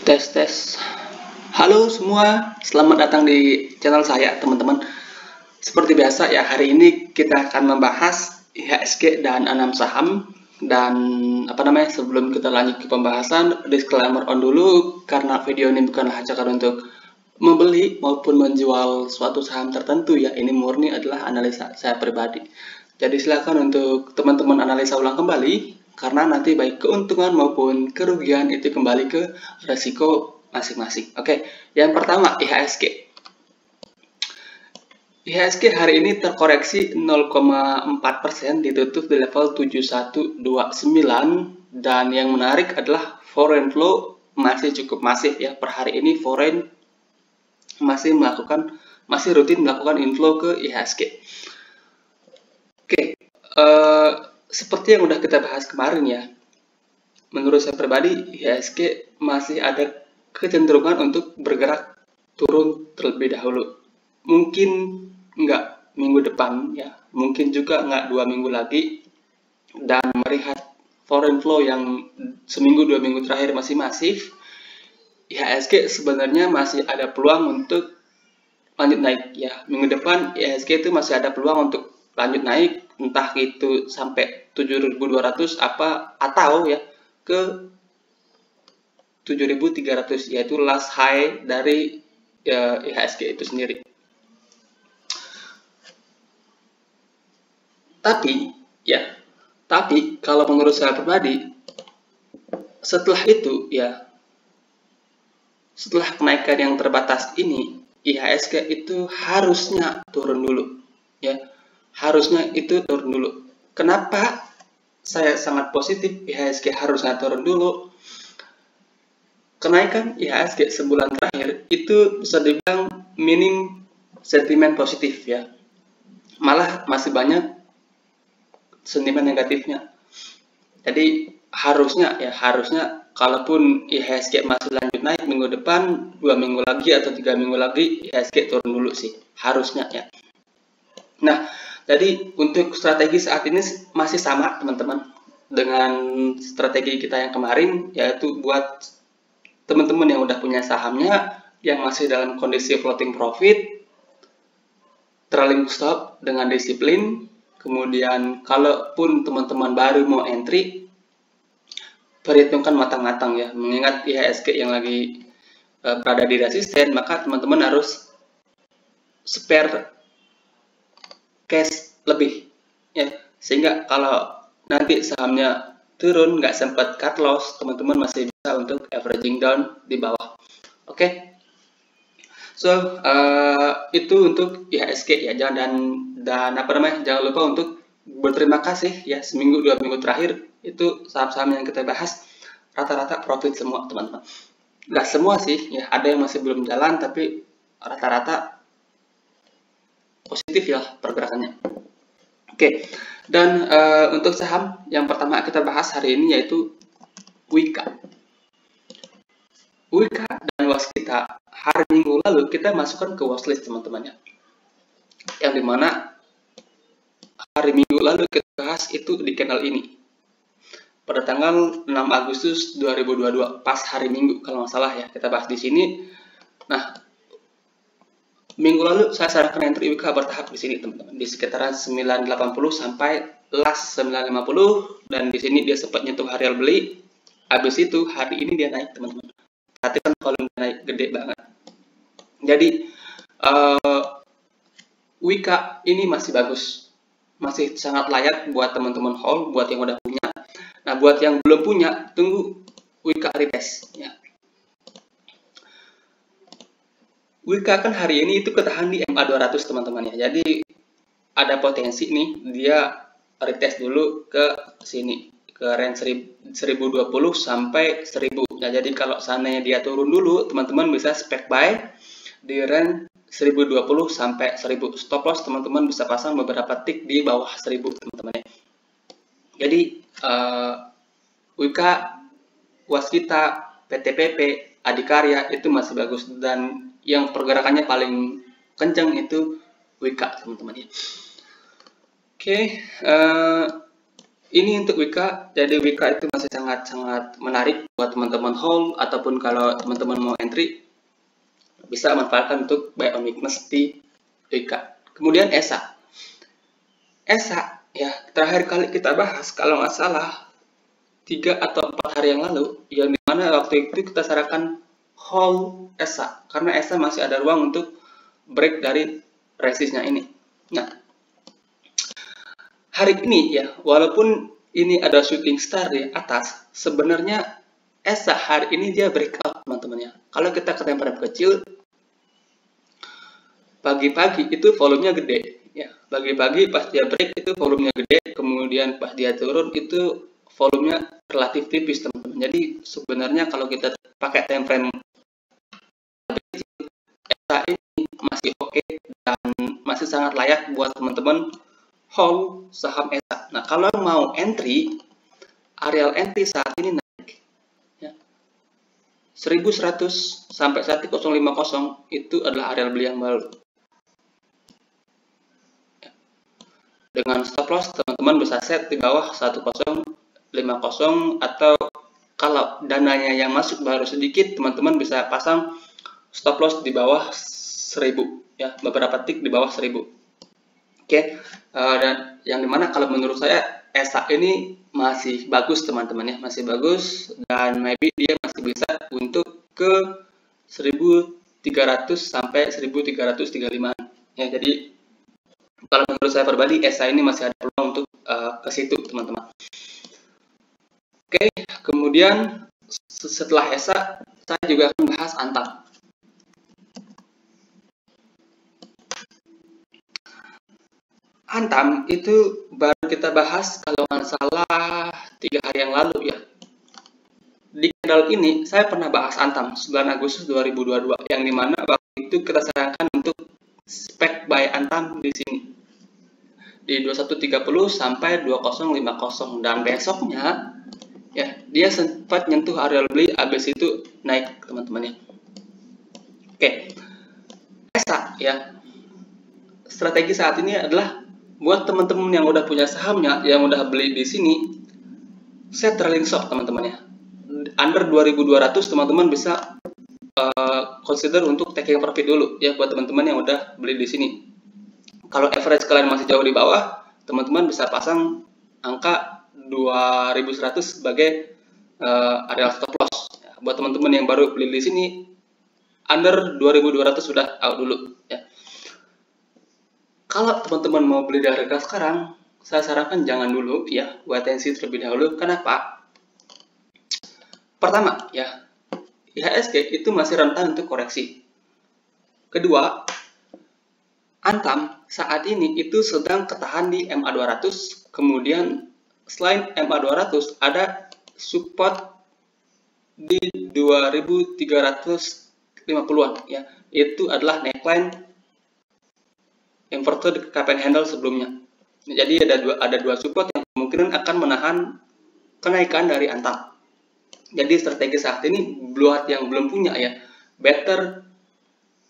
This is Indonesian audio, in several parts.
Tes tes. Halo semua, selamat datang di channel saya teman-teman. Seperti biasa ya, hari ini kita akan membahas IHSG dan 6 saham. Dan sebelum kita lanjut ke pembahasan, disclaimer on dulu karena video ini bukanlah ajakan untuk membeli maupun menjual suatu saham tertentu ya. Ini murni adalah analisa saya pribadi. Jadi silakan untuk teman-teman analisa ulang kembali, karena nanti baik keuntungan maupun kerugian itu kembali ke resiko masing-masing. Oke, yang pertama IHSG. IHSG hari ini terkoreksi 0,4%, ditutup di level 7129, dan yang menarik adalah foreign flow masih cukup masif ya. Per hari ini foreign masih rutin melakukan inflow ke IHSG. Oke, seperti yang udah kita bahas kemarin ya, menurut saya pribadi IHSG masih ada kecenderungan untuk bergerak turun terlebih dahulu. Mungkin nggak minggu depan ya, mungkin juga nggak 2 minggu lagi, dan melihat foreign flow yang seminggu 2 minggu terakhir masih masif, IHSG sebenarnya masih ada peluang untuk lanjut naik ya. Minggu depan IHSG itu masih ada peluang untuk lanjut naik, entah itu sampai 7.200 atau ya ke 7.300, yaitu last high dari IHSG itu sendiri. Tapi kalau menurut saya pribadi, setelah itu ya, setelah kenaikan yang terbatas ini, IHSG itu harusnya turun dulu ya. Harusnya itu turun dulu. Kenapa saya sangat positif IHSG harusnya turun dulu? Kenaikan IHSG sebulan terakhir itu bisa dibilang minim sentimen positif ya. Malah masih banyak sentimen negatifnya. Jadi harusnya kalaupun IHSG masih lanjut naik minggu depan, 2 minggu lagi atau 3 minggu lagi IHSG turun dulu sih. Harusnya ya. Nah, jadi untuk strategi saat ini masih sama teman-teman dengan strategi kita yang kemarin, yaitu buat teman-teman yang udah punya sahamnya yang masih dalam kondisi floating profit, trailing stop dengan disiplin. Kemudian kalaupun teman-teman baru mau entry, perhitungkan matang-matang ya, mengingat IHSG yang lagi berada di resisten, maka teman-teman harus spare cash lebih ya, sehingga kalau nanti sahamnya turun nggak sempat cut loss, teman-teman masih bisa untuk averaging down di bawah. Oke. So itu untuk IHSG ya. Jangan lupa untuk berterima kasih ya, seminggu 2 minggu terakhir itu saham-saham yang kita bahas rata-rata profit semua teman-teman. Nggak semua sih ya, ada yang masih belum jalan, tapi rata-rata positif ya pergerakannya. Oke, dan untuk saham yang pertama kita bahas hari ini yaitu Wika. Wika dan Waskita hari Minggu lalu kita masukkan ke watchlist teman-teman ya. Yang dimana hari Minggu lalu kita bahas itu di channel ini. Pada tanggal 6 Agustus 2022, pas hari Minggu kalau nggak salah ya, kita bahas di sini. Nah, minggu lalu saya sarankan entry Wika bertahap di sini teman-teman, di sekitaran 980 sampai last 950, dan di sini dia sempat nyentuh area beli. Habis itu hari ini dia naik teman-teman. Perhatikan volume naik gede banget. Jadi Wika ini masih bagus, masih sangat layak buat teman-teman hold, buat yang udah punya. Nah, buat yang belum punya, tunggu Wika retest ya. Wika kan hari ini itu ketahan di MA 200 teman-teman ya. Jadi ada potensi nih dia retest dulu ke sini, ke range 1020 sampai 1000. Nah, jadi kalau seandainya dia turun dulu, teman-teman bisa spec buy di range 1020 sampai 1000. Stop loss teman-teman bisa pasang beberapa tick di bawah 1000 teman-teman ya. Jadi Wika, Waskita, PTPP, Adikarya itu masih bagus, dan yang pergerakannya paling kencang itu Wika teman-teman ya. Oke, ini untuk Wika, jadi Wika itu masih sangat-sangat menarik buat teman-teman hold ataupun kalau teman-teman mau entry bisa manfaatkan untuk buy on weakness di Wika. Kemudian ESA. ESA ya terakhir kali kita bahas kalau nggak salah 3 atau 4 hari yang lalu, yang dimana waktu itu kita sarankan hold ESA karena ESA masih ada ruang untuk break dari resistnya ini. Nah, hari ini ya, walaupun ini ada shooting star di atas, sebenarnya ESA hari ini dia breakout teman-teman ya. Kalau kita ke time frame kecil, pagi-pagi itu volumenya gede ya. Pagi-pagi pas dia break itu volumenya gede, kemudian pas dia turun itu volumenya relatif tipis teman-teman. Jadi sebenarnya kalau kita pakai time frame ESA ini masih oke dan masih sangat layak buat teman-teman hold saham ESA. Nah, kalau mau entry, areal entry saat ini naik ya. 1100 sampai 1050 itu adalah areal beli yang baru. Dengan stop loss teman-teman bisa set di bawah 1050 atau kalau dananya yang masuk baru sedikit, teman-teman bisa pasang stop loss di bawah 1000 ya, beberapa tick di bawah 1000. Oke. Dan yang dimana kalau menurut saya ESA ini masih bagus teman-teman ya, masih bagus dan maybe dia masih bisa untuk ke 1300 sampai 1335 ya. Jadi kalau menurut saya pribadi ESA ini masih ada peluang untuk ke situ teman-teman. Oke, kemudian setelah ESA saya juga akan bahas Antam. Antam itu baru kita bahas kalau nggak salah 3 hari yang lalu ya. Di kanal ini saya pernah bahas Antam 9 Agustus 2022 yang dimana waktu itu kita sarankan untuk spek buy Antam di sini di 2130 sampai 2050 dan besoknya ya dia sempat nyentuh area beli, habis itu naik teman-teman ya. Oke, ESA ya, strategi saat ini adalah buat teman-teman yang udah punya sahamnya, yang udah beli di sini, set trailing stop teman-teman ya. Under 2200 teman-teman bisa consider untuk taking profit dulu ya buat teman-teman yang udah beli di sini. Kalau average kalian masih jauh di bawah, teman-teman bisa pasang angka 2100 sebagai area stop loss. Ya, buat teman-teman yang baru beli di sini, under 2200 sudah out dulu. Ya. Kalau teman-teman mau beli dari harga sekarang, saya sarankan jangan dulu ya, wait and see terlebih dahulu. Kenapa? Pertama ya, IHSG itu masih rentan untuk koreksi. Kedua, Antam saat ini itu sedang ketahan di MA200, kemudian selain MA200 ada support di 2350-an ya. Itu adalah neckline inverted cup and handle sebelumnya. Jadi ada dua support yang kemungkinan akan menahan kenaikan dari Antam. Jadi strategi saat ini buat yang belum punya ya, better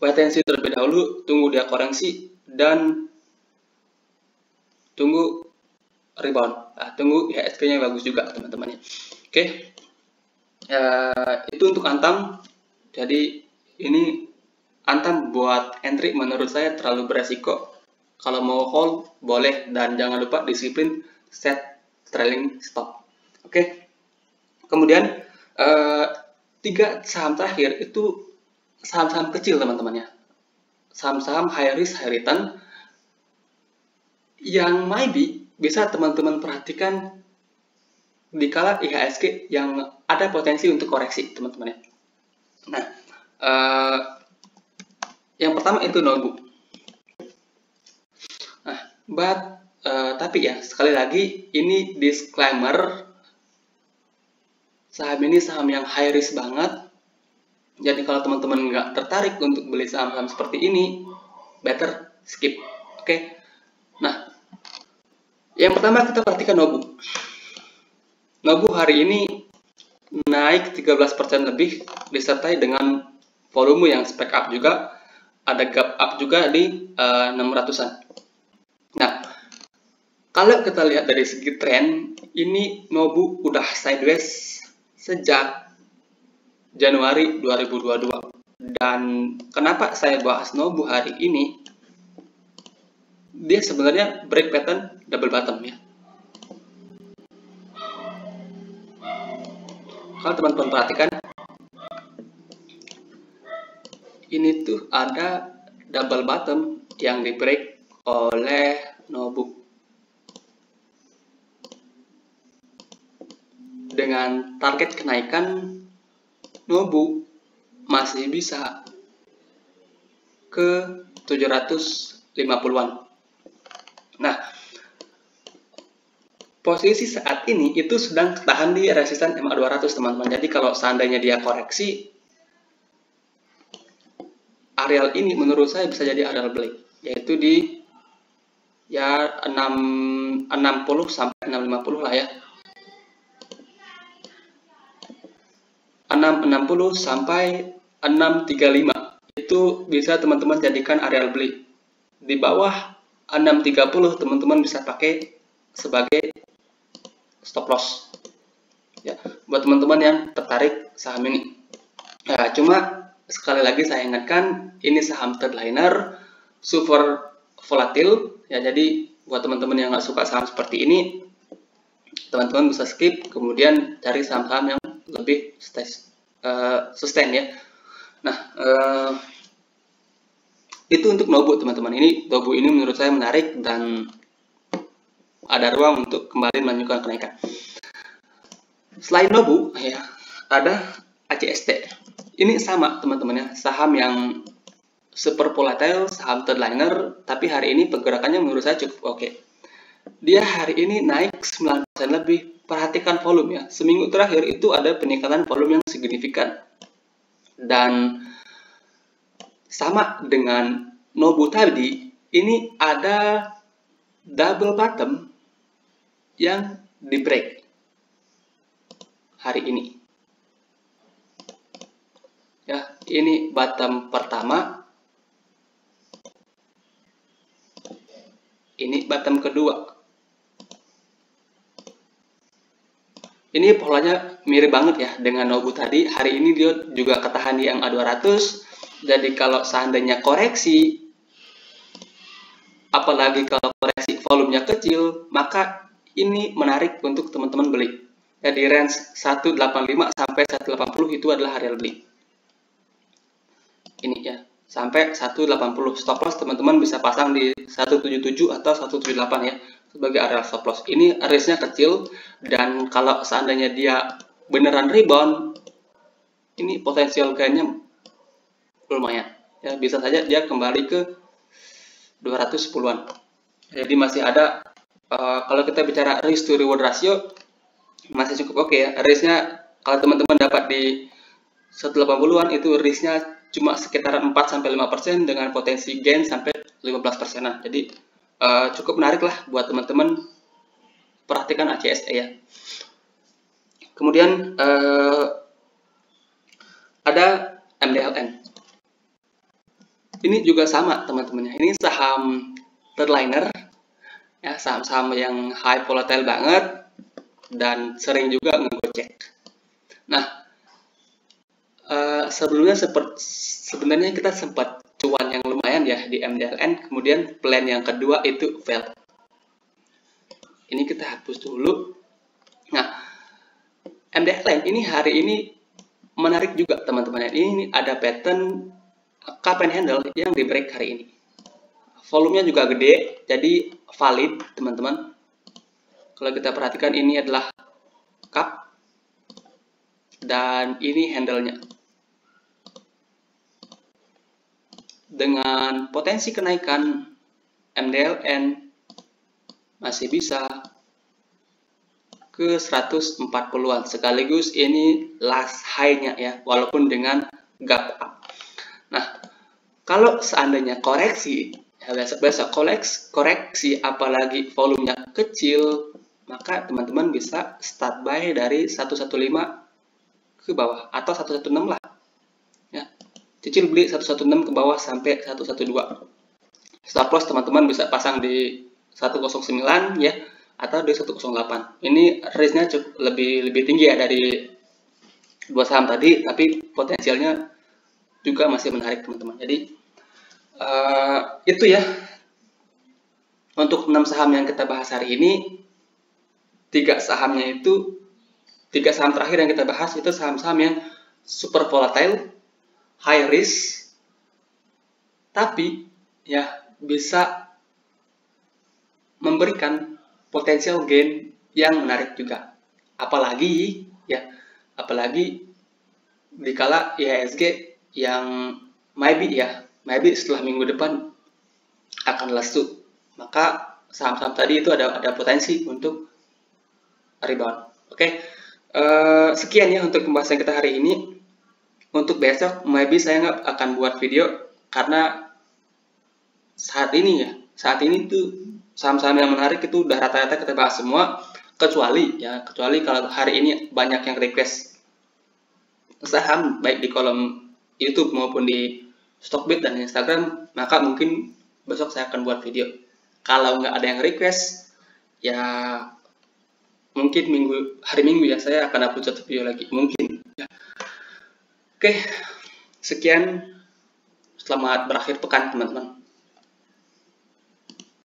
wait and see terlebih dahulu, tunggu dia koreksi dan tunggu rebound. Nah, tunggu IHSG-nya bagus juga teman-teman ya. Oke, itu untuk Antam. Jadi ini Antam buat entry menurut saya terlalu beresiko. Kalau mau hold boleh dan jangan lupa disiplin set trailing stop. Oke. Kemudian 3 saham terakhir itu saham-saham kecil teman-teman ya, saham-saham high risk high return yang maybe bisa teman-teman perhatikan di kala IHSG yang ada potensi untuk koreksi teman-teman ya. Nah, yang pertama itu Nobu. Nah, tapi ya sekali lagi ini disclaimer, saham ini saham yang high risk banget. Jadi kalau teman-teman nggak tertarik untuk beli saham-saham seperti ini, better skip. Oke. Nah, yang pertama kita perhatikan Nobu. Nobu hari ini naik 13% lebih disertai dengan volume yang spec up juga, ada gap up juga di 600-an. Nah, Kalau kita lihat dari segi tren, ini Nobu udah sideways sejak Januari 2022. Dan kenapa saya bahas Nobu hari ini? Dia sebenarnya break pattern double bottom ya. Kalau teman-teman perhatikan, ini tuh ada double bottom yang di break oleh Nobu. Dengan target kenaikan, Nobu masih bisa ke 750-an. Nah, posisi saat ini itu sedang tahan di resisten MA200 teman-teman. Jadi kalau seandainya dia koreksi, areal ini menurut saya bisa jadi areal beli, yaitu di ya 660 sampai 650 lah ya. 660 sampai 635 itu bisa teman-teman jadikan areal beli. Di bawah 630 teman-teman bisa pakai sebagai stop loss ya, buat teman-teman yang tertarik saham ini. Nah, cuma sekali lagi saya ingatkan, ini saham third liner super volatil ya, jadi buat teman-teman yang nggak suka saham seperti ini, teman-teman bisa skip, kemudian cari saham-saham yang lebih sustain ya. Nah, itu untuk Nobu teman-teman. Ini Nobu ini menurut saya menarik dan ada ruang untuk kembali melanjutkan kenaikan. Selain Nobu ya, ada ACST. Ini sama teman-teman ya, saham yang super volatile, saham third liner, tapi hari ini pergerakannya menurut saya cukup oke. Dia hari ini naik 9% lebih. Perhatikan volume ya. Seminggu terakhir itu ada peningkatan volume yang signifikan. Dan sama dengan Nobu tadi, ini ada double bottom yang di break hari ini. Ya, ini bottom pertama. Ini bottom kedua. Ini polanya mirip banget ya dengan Nobu tadi. Hari ini dia juga ketahan di MA200. Jadi kalau seandainya koreksi, apalagi kalau koreksi volumenya kecil, maka ini menarik untuk teman-teman beli. Jadi range 185 sampai 180 itu adalah area beli. Ini ya, sampai 180. Stop loss teman-teman bisa pasang di 177 atau 178 ya, sebagai area stop loss. Ini risknya kecil, dan kalau seandainya dia beneran rebound, ini potensial gainnya lumayan ya, bisa saja dia kembali ke 210-an. Jadi masih ada, kalau kita bicara risk to reward ratio masih cukup oke ya. Risknya kalau teman-teman dapat di 180-an itu risknya cuma sekitar 4-5% dengan potensi gain sampai 15%. Jadi cukup menarik lah buat teman-teman perhatikan ACSE ya. Kemudian ada MDLN. Ini juga sama teman-teman. Ini saham third liner ya, saham-saham yang high volatile banget dan sering juga ngegocek. Nah, sebelumnya sebenarnya kita sempat cuan yang lumayan ya di MDLN, kemudian plan yang kedua itu fail. Ini kita hapus dulu. Nah, MDLN ini hari ini menarik juga teman-teman. Ini ada pattern cup and handle yang di break hari ini. Volumenya juga gede, jadi valid teman-teman. Kalau kita perhatikan, ini adalah cup dan ini handle-nya. Dengan potensi kenaikan, MDLN masih bisa ke 140-an. Sekaligus ini last high-nya ya, walaupun dengan gap up. Nah, kalau seandainya koreksi, ya biasa koreksi apalagi volumenya kecil, maka teman-teman bisa start buy dari 115 ke bawah atau 116 lah. Ya. Cicil beli 116 ke bawah sampai 112. Stop loss teman-teman bisa pasang di 109 ya, atau di 108. Ini range-nya lebih tinggi ya dari dua saham tadi, tapi potensialnya juga masih menarik teman-teman. Jadi itu ya untuk 6 saham yang kita bahas hari ini. 3 saham terakhir yang kita bahas itu saham-saham yang super volatile, high risk, tapi ya bisa memberikan potensial gain yang menarik juga. Apalagi dikala IHSG yang maybe setelah minggu depan akan lesu, maka saham-saham tadi itu ada potensi untuk rebound. Oke. Sekian ya untuk pembahasan kita hari ini. Untuk besok maybe saya nggak akan buat video karena saat ini tuh saham-saham yang menarik itu udah rata-rata kita bahas semua, kecuali kalau hari ini banyak yang request saham baik di kolom YouTube maupun di Stockbit dan Instagram, maka mungkin besok saya akan buat video. Kalau nggak ada yang request, ya mungkin hari Minggu ya saya akan upload satu video lagi mungkin. Ya. Oke, sekian. Selamat berakhir pekan teman-teman.